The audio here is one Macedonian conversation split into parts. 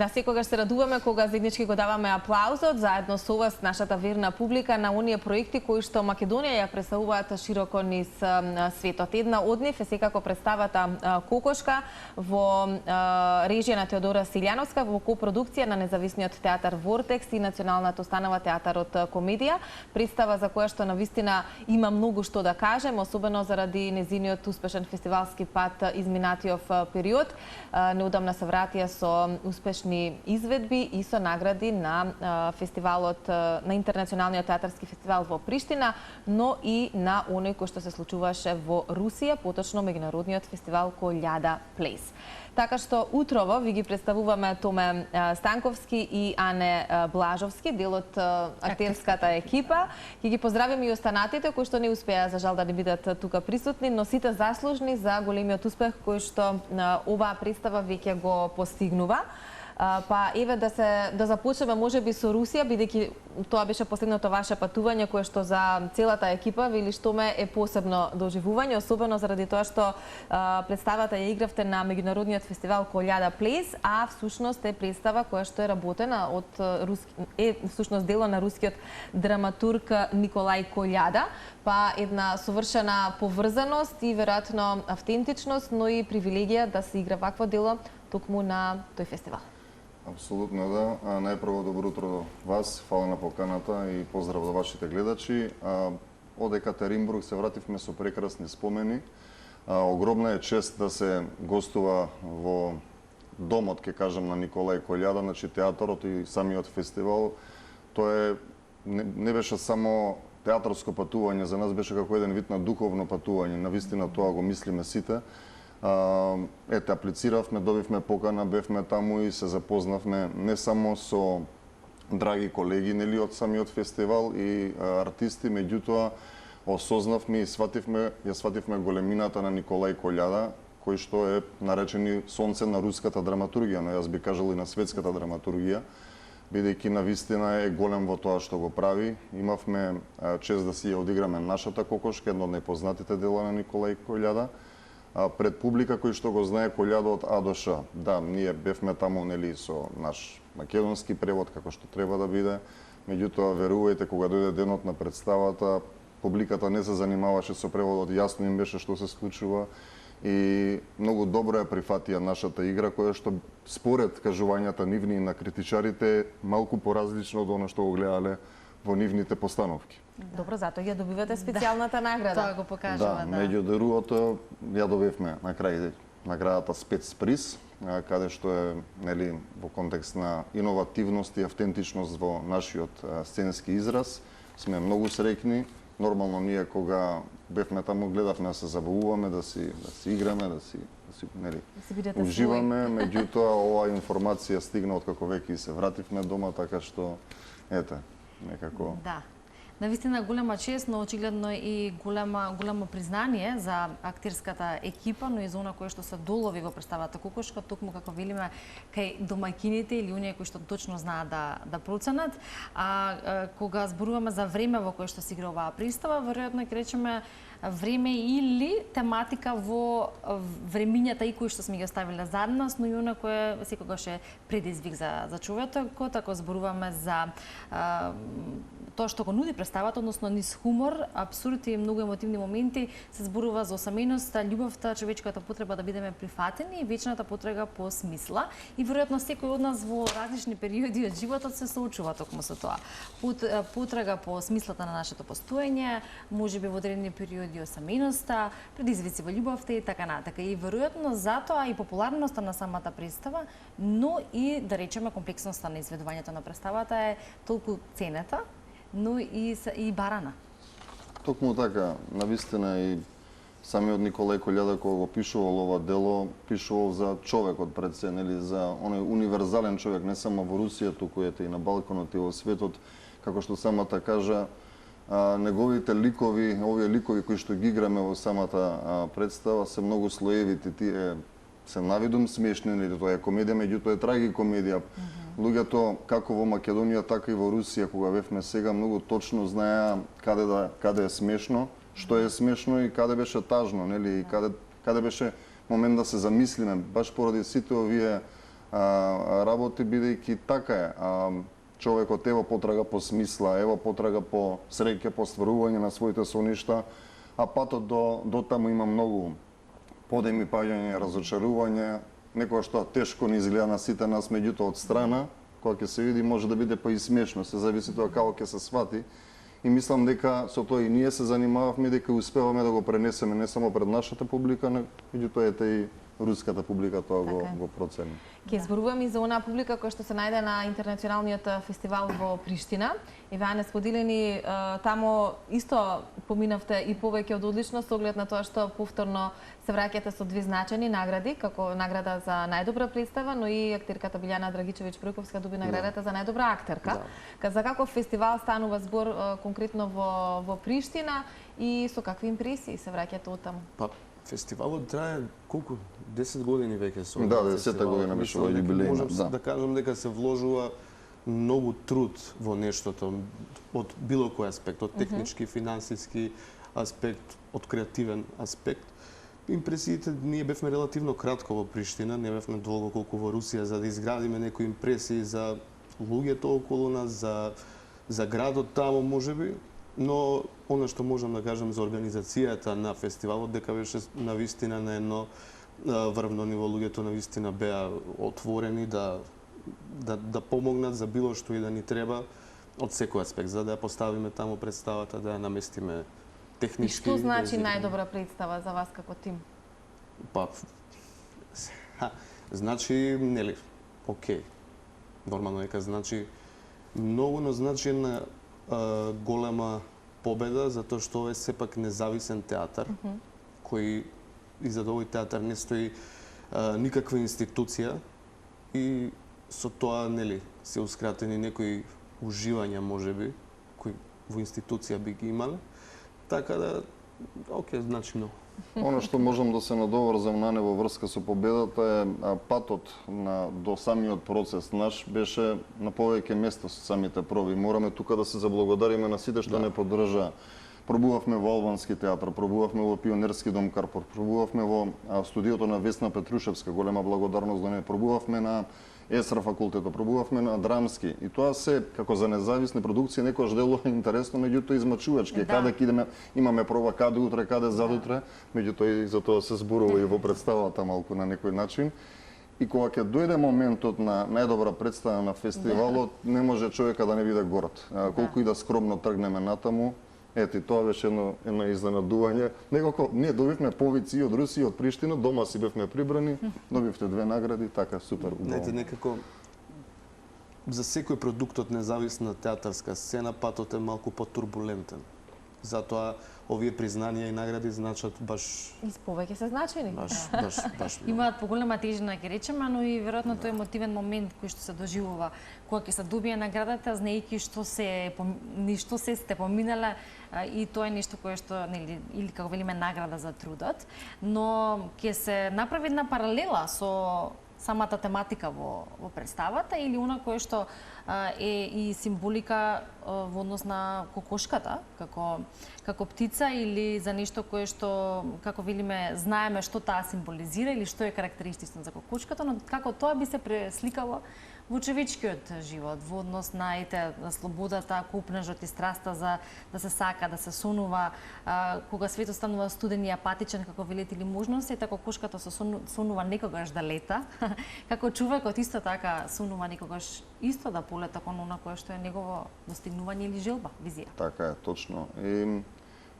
Да, секогаш се радуваме кога заеднички го даваме аплаузот заедно со вас, нашата верна публика, на оние проекти кои што Македонија ја представуваат широко низ светот. Една од нив е секако представата Кокошка во режија на Теодора Силјановска во копродукција на независниот театар Вортекс и Националната установа театарот Комедија. Представа за која што навистина има многу што да кажем, особено заради незиниот успешен фестивалски пат изминатиот период. Неодамна се вратија со успешни изведби и со награди на фестивалот, на Интернационалниот театарски фестивал во Приштина, но и на оној кој што се случуваше во Русија, поточно меѓународниот фестивал Колјада Плейс. Така што утрово ви ги представуваме Томе Станковски и Ане Блажовски, дел од актерската екипа. Ќе ги поздравиме и останатите кои што не успеа за жал да не бидат тука присутни, но сите заслужни за големиот успех кој што оваа представа веќе го постигнува. Па еве да започнеме можеби со Русија, бидејќи тоа беше последното ваше патување кое што за целата екипа, вели Томе, е посебно доживување, особено заради тоа што представата ја игравте на меѓународниот фестивал Колјада Плейс, а всушност е представа која што е работена од всушност дело на рускиот драматург Николај Колјада, па една совршена поврзаност и веројатно автентичност, но и привилегија да се игра вакво дело токму на тој фестивал. Апсолутно да. Најпрво добро утро до вас, фала на поканата и поздрав до вашите гледачи. Од Екатеринбург се вративме со прекрасни спомени. Огромна е чест да се гостува во домот, ке кажам, на Николај Колјада, значи театарот и самиот фестивал. Тоа не беше само театарско патување, за нас беше како еден вид на духовно патување. Навистина тоа го мислиме сите. Аплициравме, добивме покана, бевме таму и се запознавме не само со драги колеги нели од самиот фестивал и артисти, меѓутоа осознавме и свативме големината на Николај Колјада, кој што е наречени сонце на руската драматургија, но јас би кажал и на светската драматургија, бидејќи навистина е голем во тоа што го прави. Имавме чест да си ја одиграме нашата Кокошка, едно од најпознатите дела на Николај Колјада, пред публика кој што го знае Колјада од А до Ш. Да, ние бевме таму нели со наш македонски превод како што треба да биде. Меѓутоа верувајте, кога дојде денот на представата, публиката не се занимаваше со преводот, јасно им беше што се случува и многу добро ја прифатија нашата игра, која што според кажувањата нивни и на критичарите малку поразлично од она што го гледале во нивните постановки. Добро, затоа ја добивате специјалната награда. Тоа го покажува, да. Меѓу другото, ја добивме на крај наградата Спецприз, каде што е нели во контекст на иновативност и автентичност во нашиот сценски израз. Сме многу среќни. Нормално ние кога бевме таму гледавме да се забавуваме, да си играме, да си нели уживаме, меѓутоа оваа информација стигна откако веќе се вративме дома, така што ете некако. Да. Навистина голема чест, но очигледно и големо признание за актерската екипа, но и за она кој што се долови во представата Кокошка, токму како велиме кај домаќините или оние кои што точно знаат да проценат. Кога зборуваме за време во кое што се игра оваа представа, веројатно ќе речеме време или тематика во времињата и кои што сме ги оставиле зад нас, но и она кое секогаш е предизвик за човекот, ако зборуваме за тоа што го нуди представата, односно низ хумор, апсурд и многу емотивни моменти, се зборува за осаменоста, љубовта, човечката потреба да бидеме прифатени и вечната потрега по смисла. И веројатно секој од нас во различни периоди од животот се соочува токму со тоа. Потрега по смислата на нашето постоење, можеби во одредени периоди осаменоста, предизвици во љубовта и така натака. И веројатно затоа и популарноста на самата представа, но и да речеме комплексноста на изведувањето на представата е толку ценета, но и барана. Токму така, навистина и самиот Николај Колјада кога го пишувал ова дело, пишувал за човекот пред се, нели, за оној универзален човек, не само во Русија, туку ете и на Балканот и во светот, како што самата кажа, неговите ликови, овие ликови кои што ги играме во самата представа се многу слоевити, тие се навидум смешни, нели, тоа е комедија, меѓутоа е трагикомедија. Луѓето како во Македонија, така и во Русија, кога бевме сега, многу точно знаеа каде е смешно, што е смешно и каде беше тажно, нели, и каде беше момент да се замислиме, баш поради сите овие работи, бидејќи така е. Човекот ево потрага по смисла, ево потрага по среќа, по стварување на своите соништа, а патот до таму има многу подеми, паѓање, разочарување, некоја што тешко не изгледа на сите нас, меѓутоа од страна, кога ќе се види, може да биде па и смешно, се зависи тоа како ќе се свати. И мислам дека со тоа и ние се занимававме, дека успеваме да го пренесеме не само пред нашата публика, меѓутоа ете и руската публика тоа го процени. Ке зборуваме и за онаа публика која што се најде на интернационалниот фестивал во Приштина. И ваа не споделени таму исто поминавте и повеќе од одлично со оглед на тоа што повторно се враќате со две значајни награди, како награда за најдобра представа, но и актерката Билјана Драгичевиќ-Пројковска доби наградата за најдобра актерка. За каков фестивал станува збор конкретно во Приштина и со какви импресии се враќате од таму? Фестивалот трае колку 10 години веќе со. Да, 10-та година беше во јубилејна. Можам да кажам дека се вложува многу труд во нештото од било кој аспект, од технички, финансиски аспект, од креативен аспект. Импресиите, ние бевме релативно кратко во Приштина, не бевме долго колку во Русија за да изградиме некои импресии за луѓето околу нас, за градот таму можеби, но она што можам да кажам за организацијата на фестивалот дека беше навистина на едно врвно ниво, луѓето навистина беа отворени да помогнат за било што и да ни треба од секој аспект, за да ја поставиме таму представата, да ја наместиме технички. И што значи најдобра представа за вас како тим? Значи, нели, окей. Нормално дека значи многу, но значи една голема победа, затоа што е сепак независен театар, кој изад овој театар не стои никаква институција и со тоа, нели, сеускратени некои уживања, можеби, кои во институција би ги имале. Така да, окей, значи многу. Оно што можам да се надоврзам на него во врска со победата е патот до самиот процес наш беше на повеќе места со самите проби. Мораме тука да се заблагодариме на сите што не поддржаа. Пробувавме во Албански театар, пробувавме во Пионерски дом Карпор, пробувавме во студиото на Весна Петрушевска, голема благодарност до неја, пробувавме на ЕСРА факултетот, пробувавме на Драмски. И тоа се, како за независни продукции, некојаш делува интересно, меѓутоа измачувачки. Каде ќе имаме проба, каде утре, каде задутре, меѓутоа и за тоа се зборува и во представата малку на некој начин. И кога ќе дојде моментот на најдобра представа на фестивалот, не може човека да не биде горд. Колку и да скромно тргнеме натаму, ете, тоа беше едно изненадување. Некако, ние добивме повици од Русија, од Приштина, дома си бевме прибрани, добивте 2 награди, така, супер, убаво. Ете, некако, за секој продукт од независна театарска сцена, патот е малку потурбулентен. Затоа, овие признанија и награди значат баш... И повеќе се значени. Баш. Имаат поголема тежина, ќе речеме, но и веројатно тој емотивен момент кој што се доживува кога ќе се добие наградата, знаејќи ништо се сте поминале и тоа е нешто кое што, нели, или како велиме награда за трудот, но ќе се направи една паралела со самата тематика во представата или она кое што е и символика во однос на кокошката како птица или за нешто кое што, како велиме, знаеме што таа символизира или што е карактеристично за кокошката, но како тоа би се пресликало во човечкиот живот, во однос на слободата, купнежот и страста за да се сака, да се сонува, кога светот станува студен и апатичен, како велите или можност, така кокошката се сонува некогаш да лета, како човекот исто така сонува некогаш исто да полета кон она кое што е негово достигнување или желба, визија. Така е, точно. И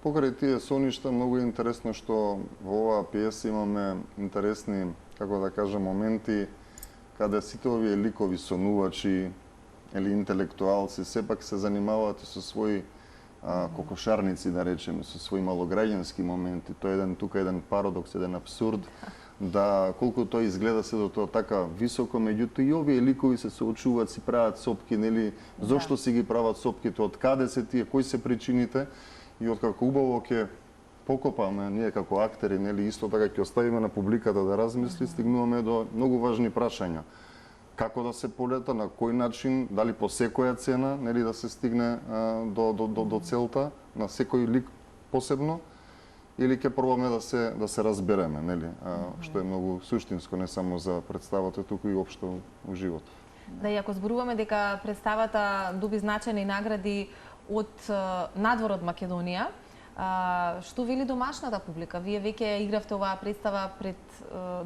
покрај тие соништа, многу е интересно што во оваа пиеса имаме интересни, како да кажем, моменти каде сите овие ликови сонувачи или интелектуалци сепак се занимаваат со своји кокошарници, да речеме, со своји малограѓански моменти. Тоа е тука еден парадокс, еден абсурд, да колку тоа изгледа се до тоа така високо, меѓутоа и овие ликови се соочуваат, си прават сопки, нели, зошто си ги прават сопките, од каде се тие, кои се причините, и откако убаво ќе покопаме ние како актери, нели, исто така ќе оставиме на публиката да размисли, стигнуваме до многу важни прашања. Како да се полета, на кој начин, дали по секоја цена, нели, да се стигне до целта, на секој лик посебно, или ќе пробаме да се разбереме, нели? Што е многу суштинско не само за представата, туку и општо во живот. Да, и ако зборуваме дека представата доби значајни награди од надвор од Македонија, што вели домашната публика? Вие веќе игравте оваа представа пред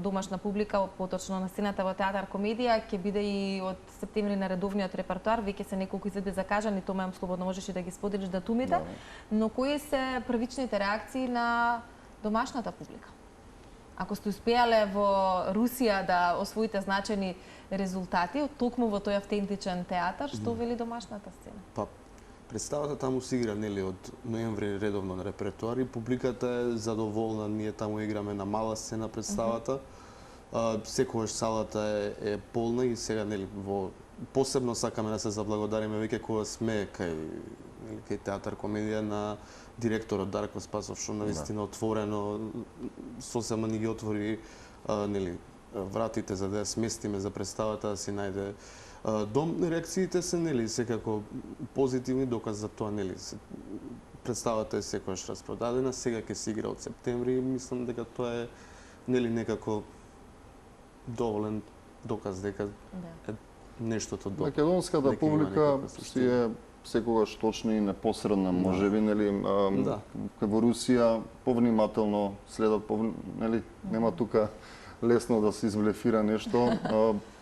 домашна публика, поточно на сцената во театар комедија, ќе биде и од септември на редовниот репертоар, веќе се неколку изvedби закажани, тоа слободно можеш и да ги споделиш датумите, но кои се првичните реакции на домашната публика? Ако сте успеале во Русија да освоите значајни резултати, токму во тој автентичен театар, што вели домашната сцена? Па, представата таму се игра, нели, од ноември редовно на репертоар и публиката е задоволна. Ние таму играме на мала сцена представата. Секогаш салата е полна и сега, нели, посебно сакаме да се заблагодариме веќе кога сме кај театар комедија на директорот Дарко Спасов, што навистина отворено сосема ни ги отвори нели вратите за да ја сместиме за представата да си најде дом. Реакциите се нели секако позитивни, доказ за тоа нели представата е секогаш распродадена, сега ќе се игра од септември и мислам дека тоа е нели некако доволен доказ дека е нештото добро. Македонската публика си е секогаш точна и непосредна, можеби, нели, во Русија повнимателно следат, нели, нема тука лесно да се изблефира нешто,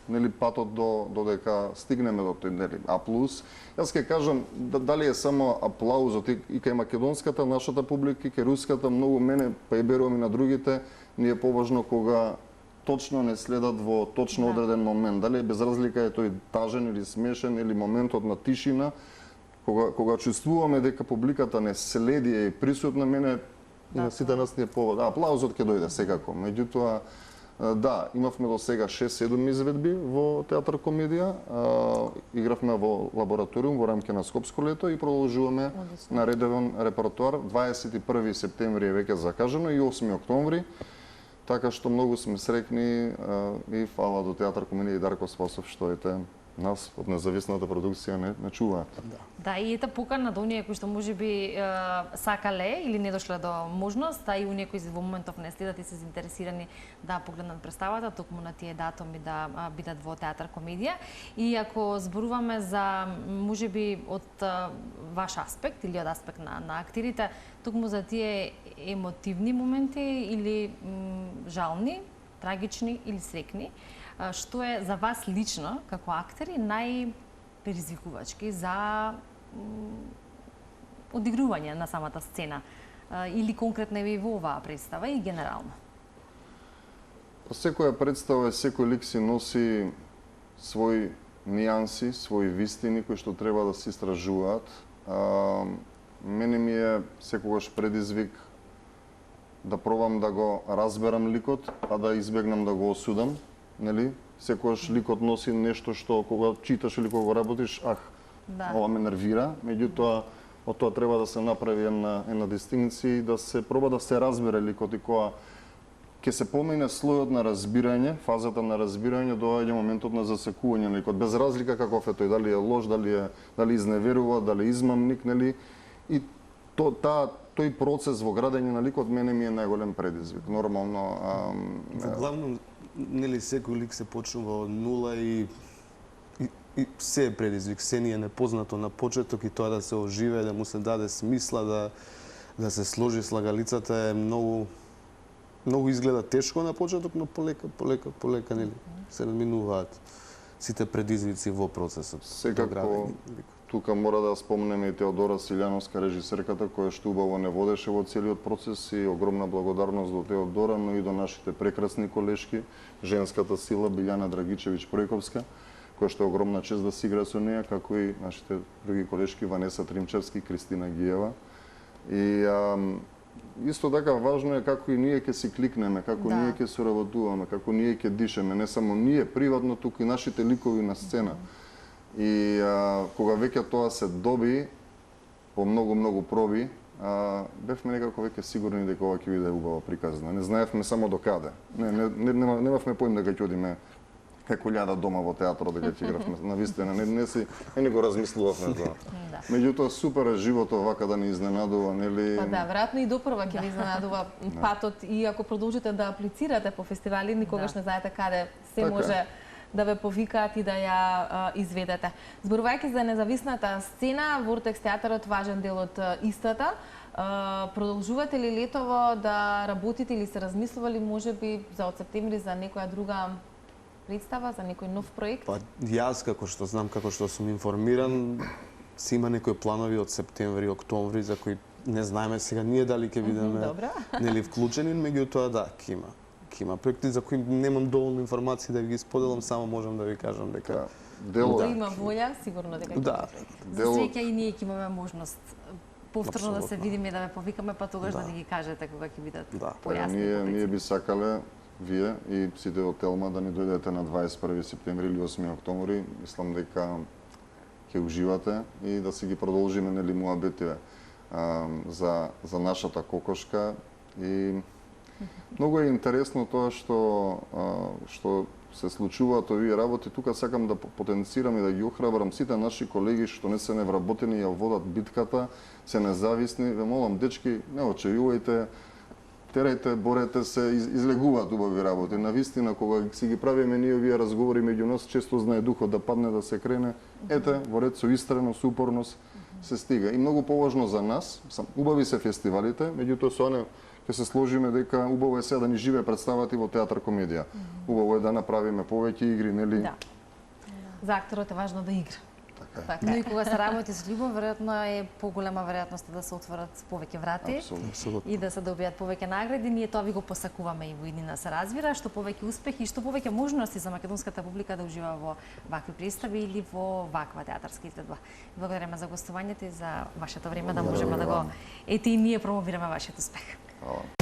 нели, патот до дека стигнеме до тој, нели, А+. Јас ќе кажам, дали е само аплаузот и кај македонската, нашата публика, и кај руската, многу мене, па и берувам и на другите, ни е поважно кога точно не следат во точно одреден момент. Дали без разлика е тој тажен или смешен, или моментот на тишина, кога чувствуваме дека публиката не следи и присутна, мене на сите нас не е повод. Аплаузот ќе дојде секако. Меѓутоа, да, имавме до сега 6-7 изведби во театар комедија. Игравме во лабораториум во рамки на Скопско лето и продолжуваме на редовен репертоар. 21 септември е веќе закажано и 8 октомври. Така што многу сме среќни и фала до театар комедија и Дарко Спасов што ете нас од независната продукција не чуваат. Да, и ета покана до оние кои што можеби сакале или не дошле до можност, а и оние кои во моментов не следат и се заинтересирани да погледнат представата, токму на тие датуми да бидат во театар комедија. И ако зборуваме за можеби од ваш аспект или од аспект на актерите, токму за тие емотивни моменти или жални, трагични или среќни, што е за вас лично, како актери, најпредизвикувачки за одигрување на самата сцена? Или конкретно и во оваа представа и генерално? Секоја представа, секој лик си носи своји нијанси, своји вистини кои што треба да се истражуваат. Мене ми е секогаш предизвик да пробам да го разберам ликот, а да избегнам да го осудам. Нели? Секогаш ликот носи нешто што кога читаш или кога го работиш, ова ме нервира, меѓутоа од тоа треба да се направи една дистинкција и да се проба да се разбере ликот и кога ќе се помине слојот на разбирање, фазата на разбирање, доаѓа моментот на засекување на ликот, без разлика каков е тој, дали е лош, дали изневерува, дали измамник, нели? И тој процес во градење на ликот мене ми е најголем предизвик. Нормално главно нели секој лик се почнува од нула и се е предизвик, се ни е непознато на почеток и тоа да се оживее, да му се даде смисла, да се сложи слагалицата е многу изгледа тешко на почеток, но полека нели се надминуваат сите предизвици во процесот. Секако тука мора да спомнеме и Теодора Силјановска, режисерката, која што убаво не водеше во целиот процес и огромна благодарност до Теодора, но и до нашите прекрасни колешки, женската сила Билјана Драгичевиќ Пројковска, која што е огромна чест да се игра со неја, како и нашите други колешки Ванеса Тримчевски и Кристина Гиева. И исто така важно е како и ние ќе си кликнеме, како ние ќе соработуваме, како ние ќе дишеме, не само ние приватно, туку и нашите ликови на сцена. И кога веќе тоа се доби по многу проби, бевме некако веќе сигурни дека ова ќе биде убаво приказна. Не знаевме само до каде. Немавме поим дека ќе одиме еко љада дома во театрот дека ќе игравме. Навистина не го размислувавме за. Да. Меѓутоа супер е животот вака да ни изненадува, нели? Па да, веројатно и допрва ќе ви изненадува патот и ако продолжите да аплицирате по фестивали, никогаш не знаете каде се Така. може да ве повикаат и да ја изведете. Зборувајќи за независната сцена, Вортекс театарот важен дел од истата. Продолжувате ли летово да работите или се размислували можеби за од септември за некоја друга представа, за некој нов проект? Па јас како што знам, како што сум информиран, си има некои планови од септември, октомври за кои не знаеме сега ние дали ќе бидеме нели вклучени, меѓутоа да, ќе има проекти за кои немам доволно информации да ги споделам, само можам да ви кажам дека Да има волја, сигурно дека ќе да. За среќа и ние ќе имаме можност повторно да се Апсолутно. видиме и да ме повикаме, па тогаш да Да. ги кажете кога ќе бидат Да. појасни. Ние би сакале вие и сите од Телма да ни дојдете на 21 септември или 8 октомври. Мислам дека ќе уживате и да си ги продолжиме нели муабетиве за нашата кокошка и многу е интересно тоа што се случуваат овие работи. Тука сакам да потенцирам и да ги охрабрам сите наши колеги што не се невработени, ја водат битката, се независни. Ве молам, дечки, не очевувајте, терајте, борете се, излегуваат убави работи. Навистина, кога си ги правиме ние овие разговори меѓу нас, често знае духот да падне, да се крене. Ете, во ред со истреност, упорност се стига. И многу поважно за нас, убави се фестивалите, меѓутоа со ане ќе се сложиме дека убаво е сега да ни живее представата и во театар комедија. Убаво е да направиме повеќе игри, нели? Да. За акторот е важно да игра. Така Но и кога се работи со љубов, веројатно е поголема веројатноста да се отворат повеќе врати Апсолутно. и да се добијат повеќе награди. Ние тоа ви го посакуваме и во иднина се разбира, што повеќе успехи и што повеќе можности за македонската публика да ужива во вакви представи или во ваква театарска изvedба. Благодариме за гостувањето и за вашето време да можеме да го ете и ние промовираме вашиот успех. Хвала.